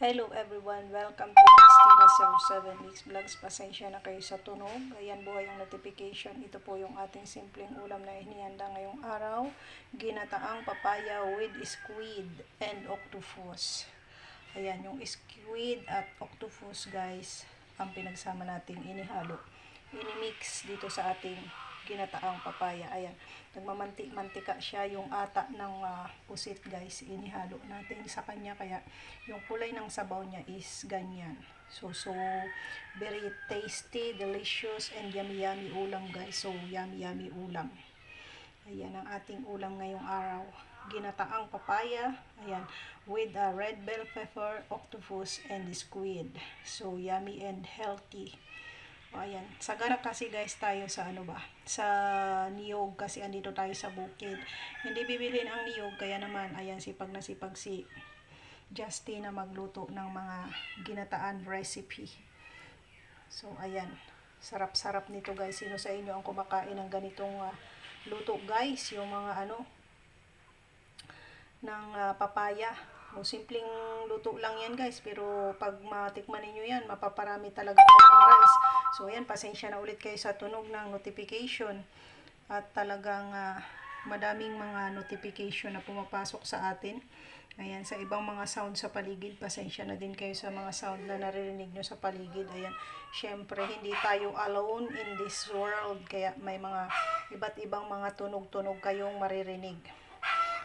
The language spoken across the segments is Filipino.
Hello everyone, welcome to Christina 07 Mix Vlogs. Pasensya na kayo sa tunog. Ayan, buhay yung notification. Ito po yung ating simpleng ulam na inihanda ngayong araw. Ginataang papaya with squid and octopus. Ayan, yung squid at octopus guys, ang pinagsama nating inihalo. Inimix dito sa ating ginataang papaya. Ayan, nagmamantika siya yung ata ng pusit guys, inihalo natin sa kanya, kaya yung kulay ng sabaw niya is ganyan. So very tasty, delicious, and yummy ulam guys. So yummy ulam. Ayan ang ating ulam ngayong araw, ginataang papaya, ayan, with red bell pepper, octopus, and squid. So yummy and healthy. O, ayan, sagana kasi guys tayo sa sa niyog, kasi andito tayo sa bukid. Hindi bibilhin ang niyog, kaya naman ayan, sipag na sipag si Justin na magluto ng mga ginataan recipe. So ayan, sarap-sarap nito guys. Sino sa inyo ang kumakain ng ganitong luto guys? Yung mga ng papaya. O, simpleng luto lang yan guys, pero pag matikman ninyo yan, mapaparami talaga ang rice. So ayan, pasensya na ulit kayo sa tunog ng notification. At talagang madaming mga notification na pumapasok sa atin. Ayan, sa ibang mga sound sa paligid, pasensya na din kayo sa mga sound na naririnig nyo sa paligid. Ayan, syempre hindi tayo alone in this world, kaya may mga iba't ibang mga tunog-tunog kayong maririnig.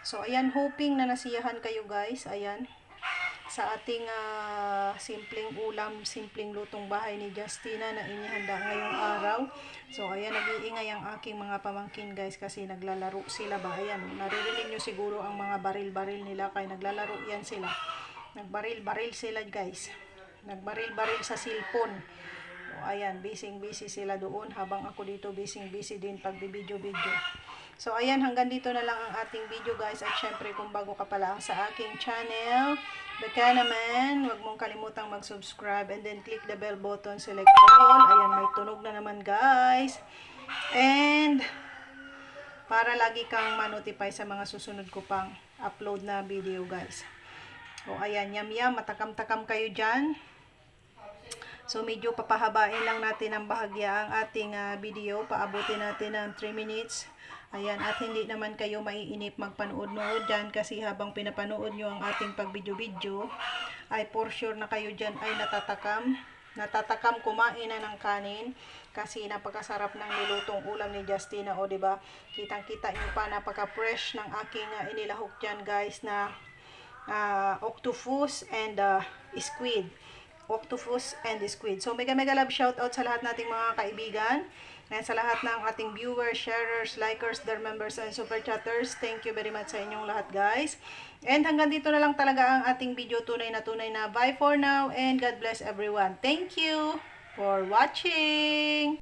So ayan, hoping na nasiyahan kayo guys. Ayan, sa ating simpleng ulam, simpleng lutong bahay ni Justina na inihanda ngayong araw. So ayan, nag-iingay ang aking mga pamangkin guys, kasi naglalaro sila ba. Ayan, naririnig nyo siguro ang mga baril-baril nila, kaya naglalaro yan sila. Nagbaril-baril sila guys. Nagbaril-baril sa cellphone. So ayan, busy sila doon, habang ako dito busy din pagbibideo-video. So ayan, hanggang dito na lang ang ating video guys. At syempre, kung bago ka pala sa aking channel, baka naman, huwag mong kalimutang mag-subscribe and then click the bell button, select all. Ayan, may tunog na naman guys. And para lagi kang ma-notify sa mga susunod ko pang upload na video guys. O ayan, yum, matakam-takam kayo dyan. So medyo papahabain lang natin ang bahagya ang ating video. Paabutin natin ng 3 minutes. Ayan, at hindi naman kayo maiinip magpanood-nood dyan, kasi habang pinapanood nyo ang ating pag-video-video, ay for sure na kayo dyan ay natatakam kumain na ng kanin, kasi napakasarap ng nilutong ulam ni Justina. O diba, kitang-kita nyo pa, napaka-fresh ng aking inilahok dyan guys, na octopus and squid. Octopus and squid. So mega love shoutout sa lahat nating mga kaibigan, and sa lahat ng ating viewers, sharers, likers, their members, and super chatters. Thank you very much sa inyong lahat guys. And hanggang dito na lang talaga ang ating video. Tunay na bye for now, and God bless everyone. Thank you for watching.